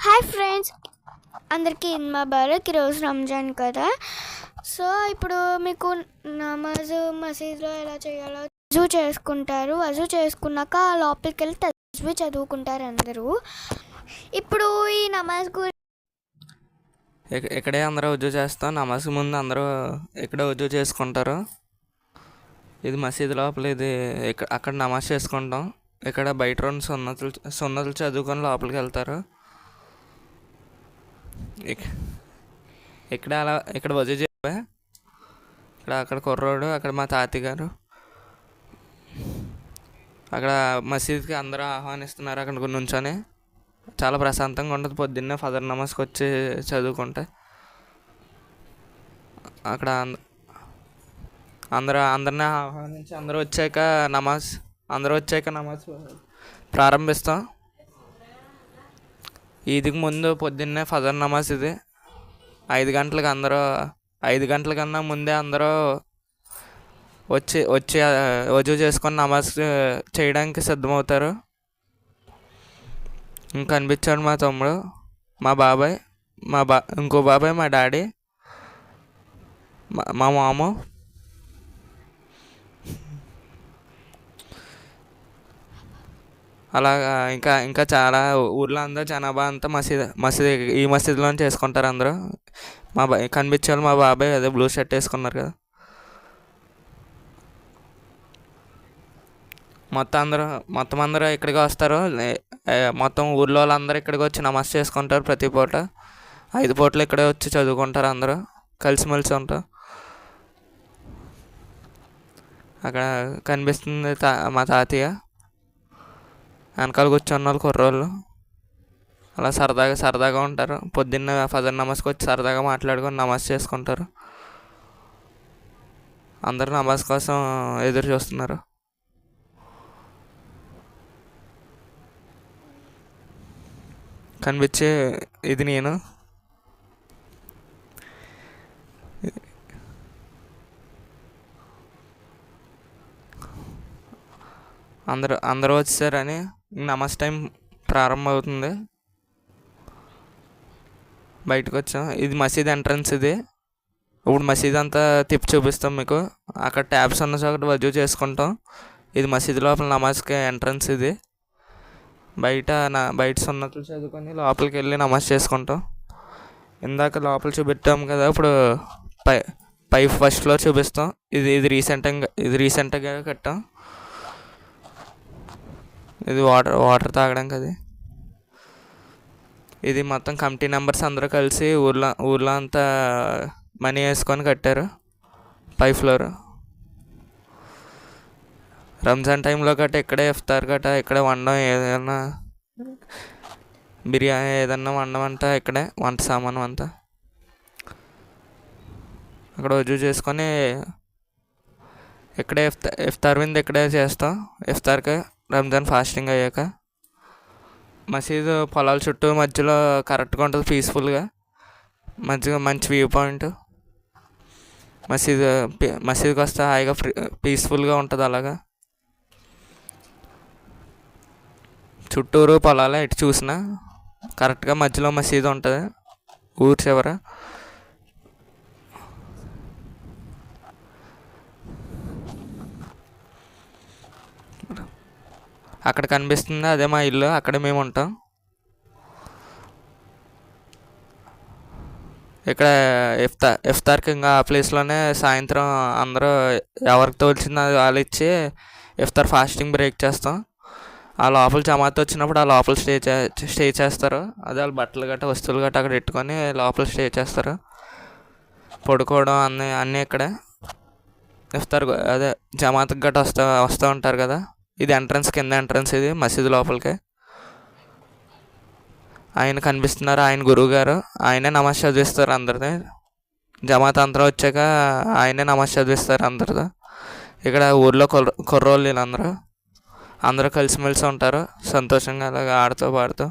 Hi friends, అందరికీ ఈద్ ముబారక్. ఈరోజు రంజాన్ కదా. సో ఇప్పుడు మీకు నమాజ్ మసీదులో ఎలా చేయాలో వజూ చేసుకుంటారు. వజూ చేసుకున్నాక లోపలికి వెళ్ళి తస్బీహ్ చదువుకుంటారు అందరూ. ఇప్పుడు ఈ నమాజ్ ఇక్కడే అందరూ వజూ చేస్తాం. నమాజ్ ముందు అందరూ ఇక్కడే వజూ చేసుకుంటారు. ఇది మసీదు లోపల, ఇది అక్కడ నమాజ్ చేసుకుంటాం. ఇక్కడ బయట రెండు సున్నతులు చదువుకొని లోపలికి వెళ్తారు. ఇక్కడ వజూ చెప్పా, అక్కడ కుర్రోడు, అక్కడ మా తాతయ్య గారు, అక్కడ మసీద్కి అందరూ ఆహ్వానిస్తున్నారు. అక్కడ నుంచొని చాలా ప్రశాంతంగా ఉంటుంది. పొద్దున్నే ఫజర్ నమాజ్కి వచ్చి చదువుకుంటే అక్కడ అందరినీ ఆహ్వానించి అందరూ వచ్చాక నమాజ్ ప్రారంభిస్తాం. ఈద్కి ముందు పొద్దున్నే ఫజర్ నమాజ్ ఇది 5 గంటలకు. 5 గంటల ముందే అందరూ వచ్చి వజూ చేసుకొని నమాజ్ చేయడానికి సిద్ధమవుతారు. ఇంకా కనిపించాడు మా తమ్ముడు, మా బాబాయ్, ఇంకో బాబాయ్, మా డాడీ, మా మామ. అలాగా ఇంకా చాలా ఊర్లో అందరూ జనాభా అంతా ఈ మసీదులో చేసుకుంటారు అందరూ. కనిపించాలి మా బాబాయ్, అదే బ్లూ షర్ట్ వేసుకున్నారు కదా. మొత్తం అందరూ ఇక్కడికి వస్తారు. మొత్తం ఊర్లో వాళ్ళందరూ ఇక్కడికి వచ్చి నమాజ్ చేసుకుంటారు. ప్రతి పూట 5 పూటలు ఇక్కడే వచ్చి చదువుకుంటారు. అందరూ కలిసిమెలిసి ఉంటారు. అక్కడ కనిపిస్తుంది మా తాతయ్య, వెనకాల కూర్చున్న వాళ్ళు కుర్రోళ్ళు. అలా సరదాగా ఉంటారు. పొద్దున్న ఫజర్ నమాజ్కి వచ్చి సరదాగా మాట్లాడుకొని నమాజ్ చేసుకుంటారు. అందరూ నమాజ్ కోసం ఎదురు చూస్తున్నారు. కనిపించే ఇది నేను. అందరూ వచ్చేసారని నమాజ్ టైం ప్రారంభం అవుతుంది. బయటకు వచ్చాం. ఇది మసీద్ ఎంట్రన్స్. ఇది ఇప్పుడు మసీద్ అంతా తిప్పి చూపిస్తాం మీకు. అక్కడ ట్యాబ్స్ ఉన్న చోట వజూ చేసుకుంటాం. ఇది మసీద్ లోపల నమాజ్కి ఎంట్రన్స్. ఇది బయట సున్నతులు చదువుకొని లోపలికి వెళ్ళి నమాజ్ చేసుకుంటాం. ఇందాక లోపల చూపెట్టాం కదా, ఇప్పుడు పై ఫస్ట్ ఫ్లోర్ చూపిస్తాం. ఇది రీసెంట్గా కట్టాం. ఇది వాటర్ తాగడానికి. ఇది మొత్తం కమిటీ మెంబర్స్ అందరూ కలిసి ఊర్లో అంతా మనీ వేసుకొని కట్టారు. పై ఫ్లోర్. రంజాన్ టైంలో ఇక్కడే ఇఫ్తార్ ఇక్కడే వండడం, ఏదైనా బిర్యానీ ఏదన్నా వండడం అంతా ఇక్కడే, వంట సామాను అంతా అక్కడ వజూ చేసుకొని ఇక్కడే ఇఫ్తార్ విందు ఇక్కడే చేస్తాం. ఇఫ్తార్కి రంజాన్ ఫాస్టింగ్ అయ్యాక మసీదు పొలాల చుట్టూ మధ్యలో కరెక్ట్గా ఉంటుంది. పీస్ఫుల్గా మంచి వ్యూ పాయింట్. మసీదుకి వస్తే హాయిగా పీస్ఫుల్గా ఉంటుంది. అలాగా చుట్టూరు పొలాలే, ఇటు చూసినా కరెక్ట్గా మధ్యలో మసీదు ఉంటుంది ఊరు చివర. అక్కడ కనిపిస్తుంది, అదే మా ఇల్లు. అక్కడే మేము ఉంటాం. ఇక్కడ ఇఫ్తార్కి ఇంకా ఆ ప్లేస్లోనే సాయంత్రం అందరూ ఎవరికి తోల్చింది వాళ్ళు ఇచ్చి ఇఫ్తార్ ఫాస్టింగ్ బ్రేక్ చేస్తాం. ఆ లోపల జమాత్ వచ్చినప్పుడు ఆ లోపల స్టే చేస్తారు. అదే వాళ్ళు బట్టలు వస్తువులు అక్కడ పెట్టుకొని లోపల స్టే చేస్తారు. పడుకోవడం అన్నీ ఇక్కడే. ఇఫ్తార్ అదే జమాత్కి వస్తూ ఉంటారు కదా. ఇది ఎంట్రన్స్, కింద ఎంట్రన్స్. ఇది మసీదు లోపలికి. ఆయన కనిపిస్తున్నారు, ఆయన గురువు గారు. ఆయనే నమాజ్ చదివిస్తారు అందరిది. జమాత్ అంతా వచ్చాక ఆయనే నమాజ్ చదివిస్తారు అందరితో. ఇక్కడ ఊర్లో కుర్రోళ్ళు అందరూ కలిసిమెలిసి ఉంటారు, సంతోషంగా అలాగా ఆడుతూ పాడుతూ.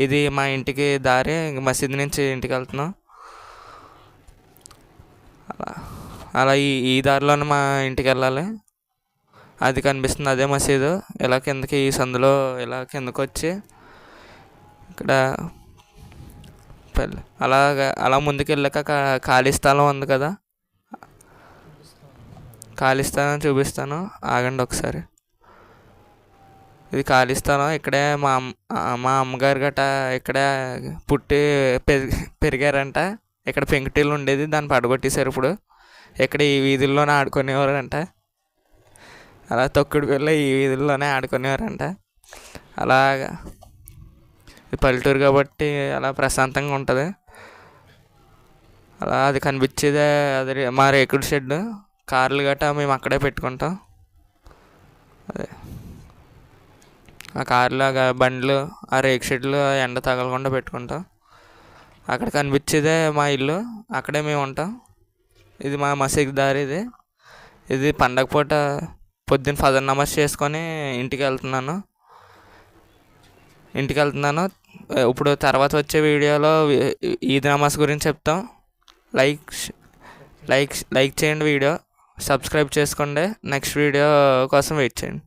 ఇది మా ఇంటికి దారి. మసీదు నుంచి ఇంటికి వెళ్తున్నాం. అలా ఈ దారిలోనే మా ఇంటికి వెళ్ళాలి. అది కనిపిస్తుంది, అదే మసీదు. ఇలా కిందకి ఈ సందులో ఇలా కిందకు వచ్చి ఇక్కడ అలా ముందుకు వెళ్ళాక ఖాళీ స్థలం ఉంది కదా, ఖాళీ స్థలం చూపిస్తాను, ఆగండి ఒకసారి. ఇది ఖాళీ స్థలం. ఇక్కడే మా అమ్మగారు గట ఇక్కడే పుట్టి పెరిగారంట. ఇక్కడ పెంకుటిల్లు ఉండేది, దాన్ని పడగొట్టేశారు ఇప్పుడు. ఇక్కడ ఈ వీధుల్లోనే ఆడుకునేవారంట. అలా తొక్కుడు పిల్ల ఈ వీధుల్లోనే ఆడుకునేవారంట. అలాగా పల్లెటూరు కాబట్టి అలా ప్రశాంతంగా ఉంటుంది. అలా అది కనిపించేదే అది మా రేకుడు షెడ్. కార్లు గట్రా మేము అక్కడే పెట్టుకుంటాం. అదే ఆ కార్లు బండ్లు ఆ రేకు షెడ్లు ఎండ తగలకుండా పెట్టుకుంటాం. అక్కడ కనిపించేదే మా ఇల్లు, అక్కడే మేము ఉంటాం. ఇది మా మసీద్ దారి. ఇది పండగ పూట పొద్దున్న ఫజర్ నమాజ్ చేసుకొని ఇంటికి వెళ్తున్నాను. ఇప్పుడు తర్వాత వచ్చే వీడియోలో ఈద్ నమాజ్ గురించి చెప్తాం. లైక్ చేయండి, వీడియో సబ్స్క్రైబ్ చేసుకోండి. నెక్స్ట్ వీడియో కోసం వెయిట్ చేయండి.